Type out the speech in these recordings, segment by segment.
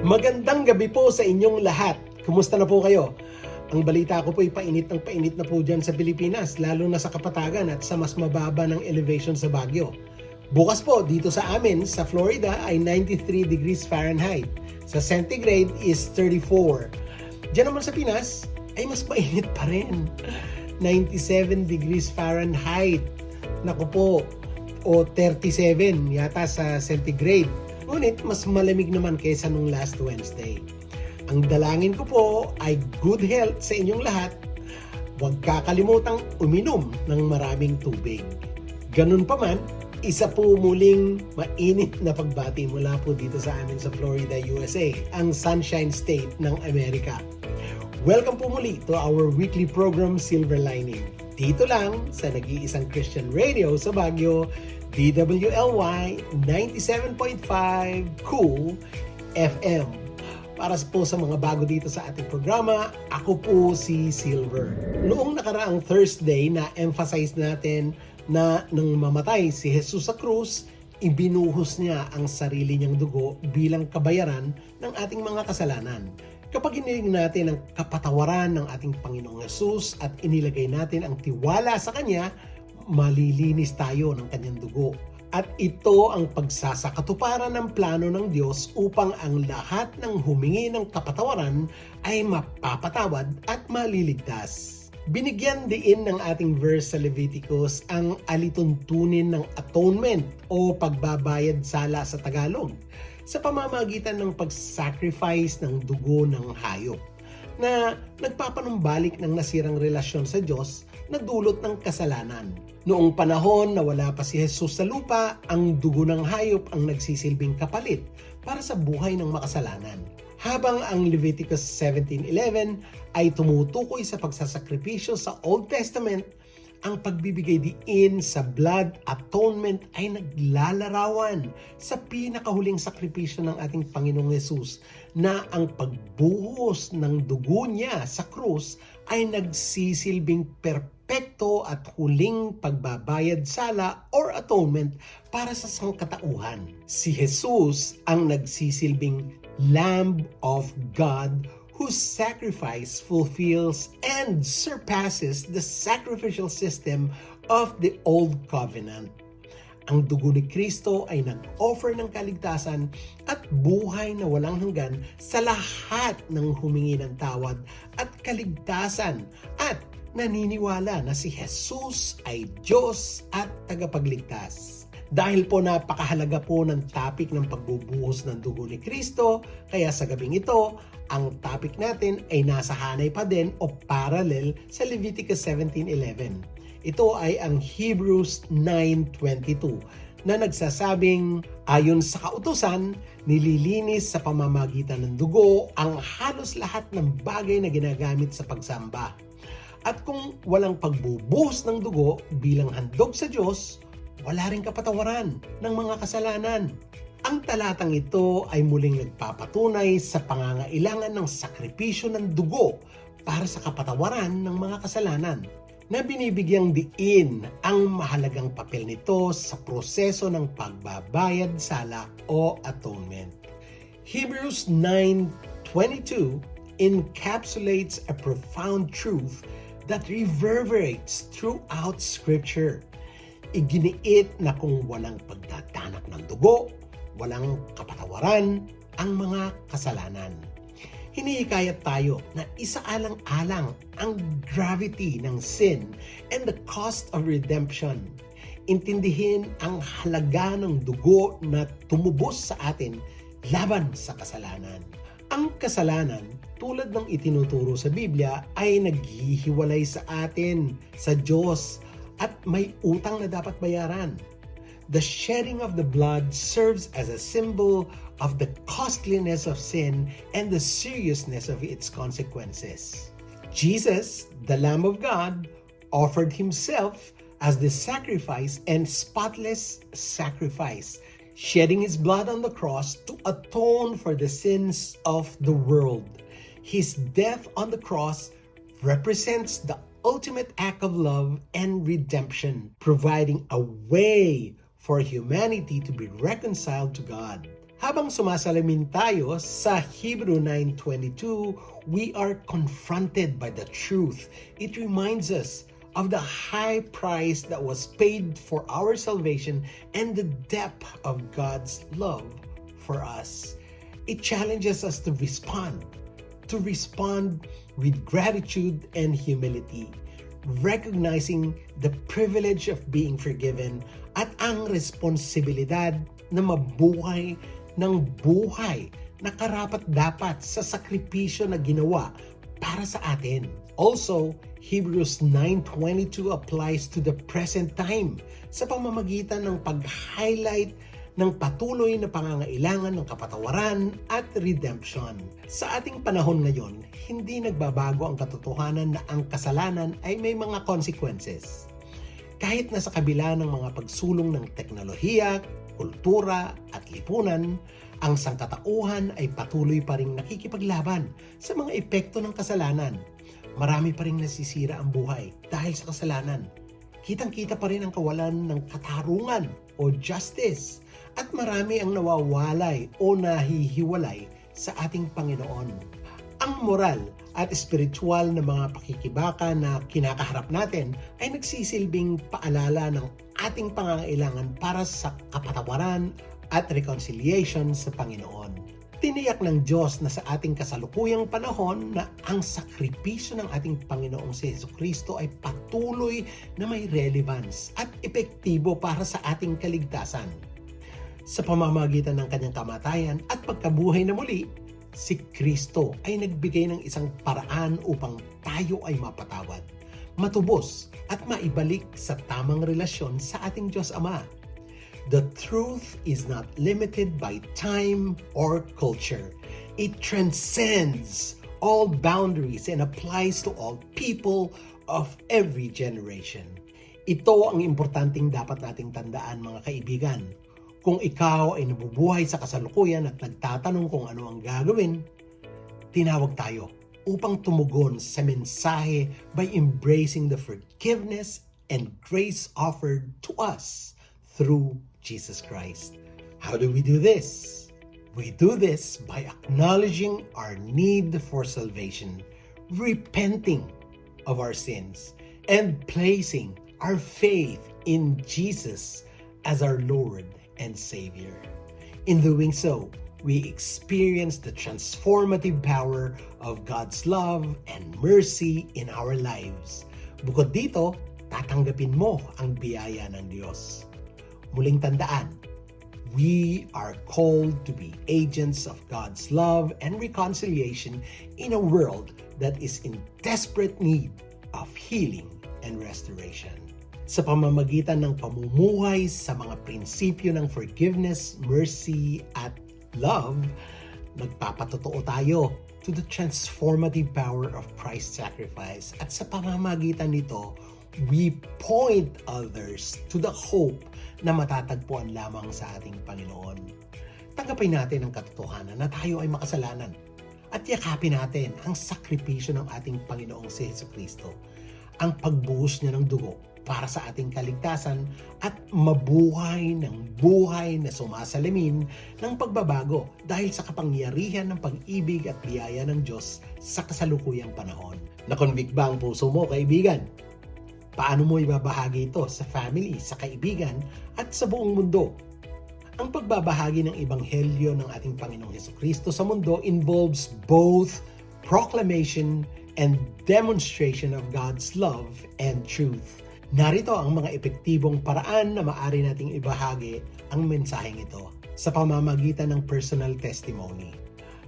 Magandang gabi po sa inyong lahat. Kumusta na po kayo? Ang balita ko po ay painit ng painit na po dyan sa Pilipinas, lalo na sa Kapatagan at sa mas mababa ng elevation sa Baguio. Bukas po dito sa amin sa Florida ay 93 degrees Fahrenheit. Sa centigrade is 34. Diyan naman sa Pinas ay mas mainit pa rin. 97 degrees Fahrenheit. Naku po, o 37 yata sa centigrade. Ngunit mas malamig naman kaysa nung last Wednesday. Ang dalangin ko po ay good health sa inyong lahat. Huwag kakalimutang uminom ng maraming tubig. Ganun pa man, isa po muling mainit na pagbati mula po dito sa amin sa Florida, USA, ang Sunshine State ng Amerika. Welcome po muli to our weekly program Silver Lining. Dito lang sa nag-iisang Christian radio sa Baguio, DWLY 97.5 Cool FM. Para po sa mga bago dito sa ating programa, ako po si Silver. Noong nakaraang Thursday na emphasize natin na nang mamatay si Jesus sa krus, ibinuhos niya ang sarili niyang dugo bilang kabayaran ng ating mga kasalanan. Kapag iniling natin ang kapatawaran ng ating Panginoong Jesus at inilagay natin ang tiwala sa Kanya, malilinis tayo ng Kanyang dugo. At ito ang pagsasakatuparan ng plano ng Diyos upang ang lahat ng humingi ng kapatawaran ay mapapatawad at maliligtas. Binigyan din ng ating verse sa Leviticus ang alituntunin ng atonement o pagbabayad sala sa Tagalog sa pamamagitan ng pag-sacrifice ng dugo ng hayop na nagpapanumbalik ng nasirang relasyon sa Diyos na dulot ng kasalanan. Noong panahon na wala pa si Jesus sa lupa, ang dugo ng hayop ang nagsisilbing kapalit para sa buhay ng makasalanan. Habang ang Leviticus 17:11 ay tumutukoy sa pagsasakripisyo sa Old Testament, ang pagbibigay diin sa blood atonement ay naglalarawan sa pinakahuling sakripisyo ng ating Panginoong Yesus na ang pagbuhos ng dugo niya sa krus ay nagsisilbing perpekto at huling pagbabayad sala or atonement para sa sangkatauhan. Si Jesus ang nagsisilbing Lamb of God whose sacrifice fulfills and surpasses the sacrificial system of the Old Covenant. Ang dugo ni Kristo ay nag-offer ng kaligtasan at buhay na walang hanggan sa lahat ng humingi ng tawad at kaligtasan at naniniwala na si Jesus ay Diyos at tagapagligtas. Dahil po napakahalaga po ng topic ng pagbubuhos ng dugo ni Kristo, kaya sa gabing ito, ang topic natin ay nasa hanay pa din o parallel sa Leviticus 17:11. Ito ay ang Hebrews 9:22 na nagsasabing ayon sa kautusan, nililinis sa pamamagitan ng dugo ang halos lahat ng bagay na ginagamit sa pagsamba. At kung walang pagbubuhos ng dugo bilang handog sa Diyos, wala ring kapatawaran ng mga kasalanan. Ang talatang ito ay muling nagpapatunay sa pangangailangan ng sakripisyo ng dugo para sa kapatawaran ng mga kasalanan, na binibigyang diin ang mahalagang papel nito sa proseso ng pagbabayad sala o atonement. Hebrews 9:22 encapsulates a profound truth that reverberates throughout Scripture. Iginiit na kung walang pagtatanak ng dugo, walang kapatawaran ang mga kasalanan. Hinihikayat tayo na isaalang-alang ang gravity ng sin and the cost of redemption. Intindihin ang halaga ng dugo na tumubos sa atin laban sa kasalanan. Ang kasalanan, tulad ng itinuturo sa Biblia, ay naghihiwalay sa atin sa Diyos at may utang na dapat bayaran. The shedding of the blood serves as a symbol of the costliness of sin and the seriousness of its consequences. Jesus, the Lamb of God, offered himself as the sacrifice and spotless sacrifice, shedding his blood on the cross to atone for the sins of the world. His death on the cross represents the ultimate act of love and redemption, providing a way for humanity to be reconciled to God. Habang sumasalamin tayo sa Hebrew 9:22, we are confronted by the truth. It reminds us of the high price that was paid for our salvation and the depth of God's love for us. It challenges us to respond with gratitude and humility, recognizing the privilege of being forgiven at ang responsibilidad na mabuhay ng buhay na karapat-dapat sa sakripisyo na ginawa para sa atin. Also, Hebrews 9:22 applies to the present time sa pamamagitan ng pag-highlight ng patuloy na pangangailangan ng kapatawaran at redemption. Sa ating panahon ngayon, hindi nagbabago ang katotohanan na ang kasalanan ay may mga consequences. Kahit na sa kabila ng mga pagsulong ng teknolohiya, kultura at lipunan, ang sangkatauhan ay patuloy pa ring nakikipaglaban sa mga epekto ng kasalanan. Marami pa ring nasisira ang buhay dahil sa kasalanan. Kitang-kita pa rin ang kawalan ng katarungan o justice at marami ang nawawalay o nahihiwalay sa ating Panginoon. Ang moral at espiritual na mga pakikibaka na kinakaharap natin ay nagsisilbing paalala ng ating pangangailangan para sa kapatawaran at reconciliation sa Panginoon. Tiniyak ng Diyos na sa ating kasalukuyang panahon na ang sakripisyo ng ating Panginoong si Jesucristo ay patuloy na may relevance at epektibo para sa ating kaligtasan. Sa pamamagitan ng kanyang kamatayan at pagkabuhay na muli, si Kristo ay nagbigay ng isang paraan upang tayo ay mapatawad, matubos at maibalik sa tamang relasyon sa ating Diyos Ama. The truth is not limited by time or culture. It transcends all boundaries and applies to all people of every generation. Ito ang importanteng dapat nating tandaan, mga kaibigan. Kung ikaw ay nabubuhay sa kasalukuyan at nagtatanong kung ano ang gagawin, tinawag tayo upang tumugon sa mensahe by embracing the forgiveness and grace offered to us through Jesus Christ. How do we do this? We do this by acknowledging our need for salvation, repenting of our sins, and placing our faith in Jesus as our Lord and Savior. In doing so, we experience the transformative power of God's love and mercy in our lives. Bukod dito, tatanggapin mo ang biyaya ng Diyos. Muling tandaan, we are called to be agents of God's love and reconciliation in a world that is in desperate need of healing and restoration. Sa pamamagitan ng pamumuhay sa mga prinsipyo ng forgiveness, mercy, at love, nagpapatotoo tayo to the transformative power of Christ's sacrifice, at sa pamamagitan nito, we point others to the hope na matatagpuan lamang sa ating Panginoon. Tanggapin natin ang katotohanan na tayo ay makasalanan at yakapin natin ang sakripisyo ng ating Panginoong si Jesucristo, ang pagbuhos niya ng dugo para sa ating kaligtasan at mabuhay ng buhay na sumasalamin ng pagbabago dahil sa kapangyarihan ng pag-ibig at biyaya ng Diyos sa kasalukuyang panahon. Na-convict ba ang puso mo, kaibigan? Paano mo ibabahagi ito sa family, sa kaibigan, at sa buong mundo? Ang pagbabahagi ng Ebanghelyo ng ating Panginoong Jesucristo sa mundo involves both proclamation and demonstration of God's love and truth. Narito ang mga epektibong paraan na maaari nating ibahagi ang mensaheng ito sa pamamagitan ng personal testimony.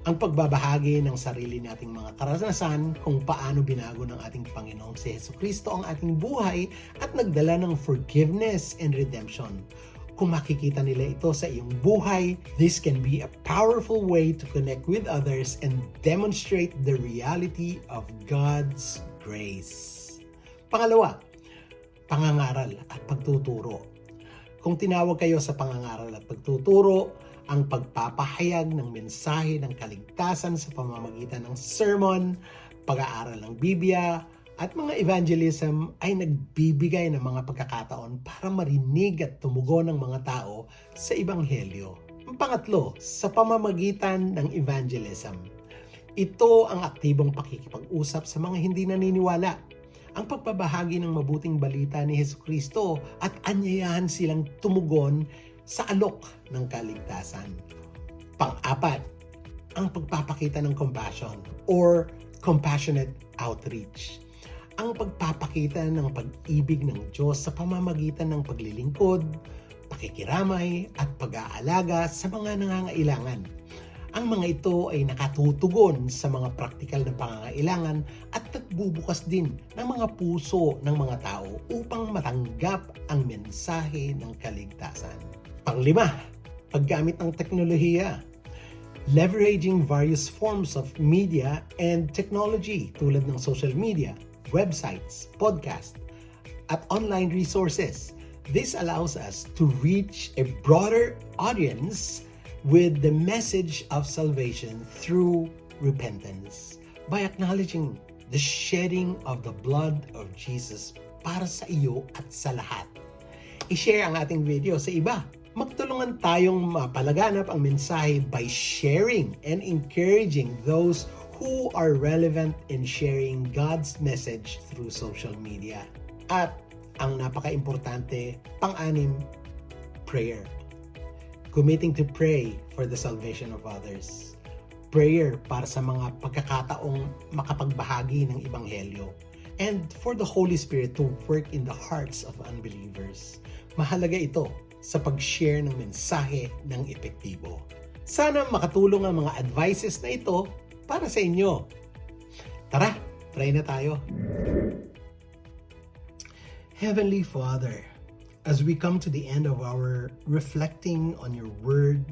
Ang pagbabahagi ng sarili nating mga karanasan kung paano binago ng ating Panginoong si Jesucristo ang ating buhay at nagdala ng forgiveness and redemption. Kung makikita nila ito sa iyong buhay, this can be a powerful way to connect with others and demonstrate the reality of God's grace. Pangalawa, pangangaral at pagtuturo. Kung tinawag kayo sa pangangaral at pagtuturo, ang pagpapahayag ng mensahe ng kaligtasan sa pamamagitan ng sermon, pag-aaral ng Biblia, at mga evangelism ay nagbibigay ng mga pagkakataon para marinig at tumugon ng mga tao sa Ebanghelyo. Ang pangatlo, sa pamamagitan ng evangelism. Ito ang aktibong pakikipag-usap sa mga hindi naniniwala. Ang pagbabahagi ng mabuting balita ni Jesucristo at anyayahan silang tumugon sa alok ng kaligtasan. Pang-apat, ang pagpapakita ng compassion or compassionate outreach. Ang pagpapakita ng pag-ibig ng Diyos sa pamamagitan ng paglilingkod, pakikiramay at pag-aalaga sa mga nangangailangan. Ang mga ito ay nakatutugon sa mga praktikal na pangangailangan at nagbubukas din ng mga puso ng mga tao upang matanggap ang mensahe ng kaligtasan. Panglima, paggamit ng teknolohiya. Leveraging various forms of media and technology tulad ng social media, websites, podcast, at online resources. This allows us to reach a broader audience with the message of salvation through repentance by acknowledging the shedding of the blood of Jesus para sa iyo at sa lahat. I-share ang ating video sa iba. Magtulungan tayong mapalaganap ang mensahe by sharing and encouraging those who are relevant in sharing God's message through social media. At ang napaka-importante, pang-anim, prayer. Committing to pray for the salvation of others. Prayer para sa mga pagkakataong makapagbahagi ng Ebanghelyo. And for the Holy Spirit to work in the hearts of unbelievers. Mahalaga ito sa pag-share ng mensahe ng epektibo. Sana makatulong ang mga advices na ito para sa inyo. Tara, pray na tayo. Heavenly Father, as we come to the end of our reflecting on your word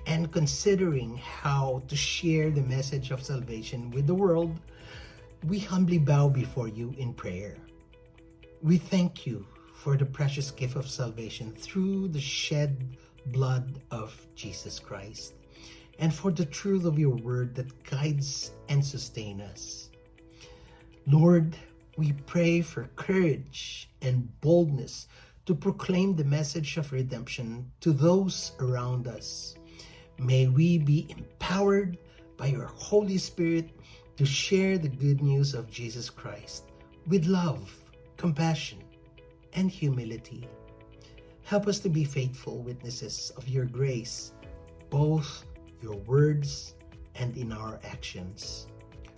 and considering how to share the message of salvation with the world, we humbly bow before you in prayer. We thank you for the precious gift of salvation through the shed blood of Jesus Christ, and for the truth of your word that guides and sustains us. Lord, we pray for courage and boldness to proclaim the message of redemption to those around us. May we be empowered by your Holy Spirit to share the good news of Jesus Christ with love, compassion, and humility. Help us to be faithful witnesses of your grace, both your words and in our actions.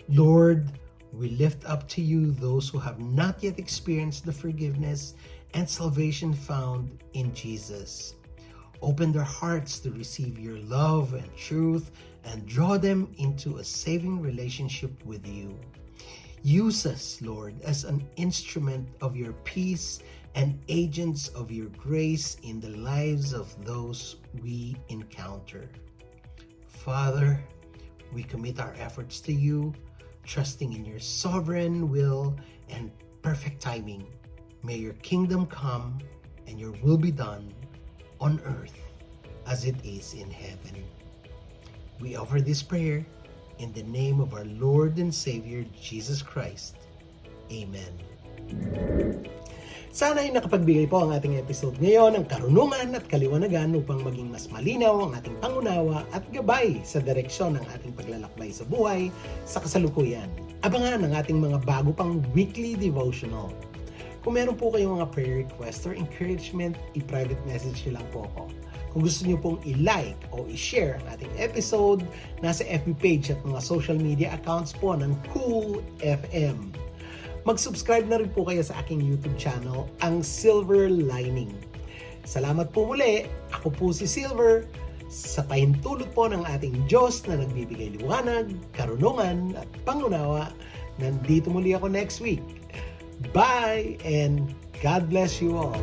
Lord, we lift up to you those who have not yet experienced the forgiveness and salvation found in Jesus. Open their hearts to receive your love and truth and draw them into a saving relationship with you. Use us, Lord, as an instrument of your peace and agents of your grace in the lives of those we encounter. Father, we commit our efforts to you, trusting in your sovereign will and perfect timing. May your kingdom come and your will be done on earth as it is in heaven. We offer this prayer in the name of our Lord and Savior, Jesus Christ. Amen. Sana ay nakapagbigay po ang ating episode ngayon ng karunungan at kaliwanagan upang maging mas malinaw ang ating pangunawa at gabay sa direksyon ng ating paglalakbay sa buhay sa kasalukuyan. Abangan ang ating mga bago pang weekly devotional. Kung meron po kayong mga prayer request or encouragement, i-private message nyo lang po ako. Kung gusto nyo pong i-like o i-share ang ating episode, nasa FB page at mga social media accounts po ng Cool FM. Mag-subscribe na rin po kayo sa aking YouTube channel, ang Silver Lining. Salamat po muli. Ako po si Silver. Sa pahintulot po ng ating Diyos na nagbibigay liwanag, karunungan at pangunawa, nandito muli ako next week. Bye and God bless you all.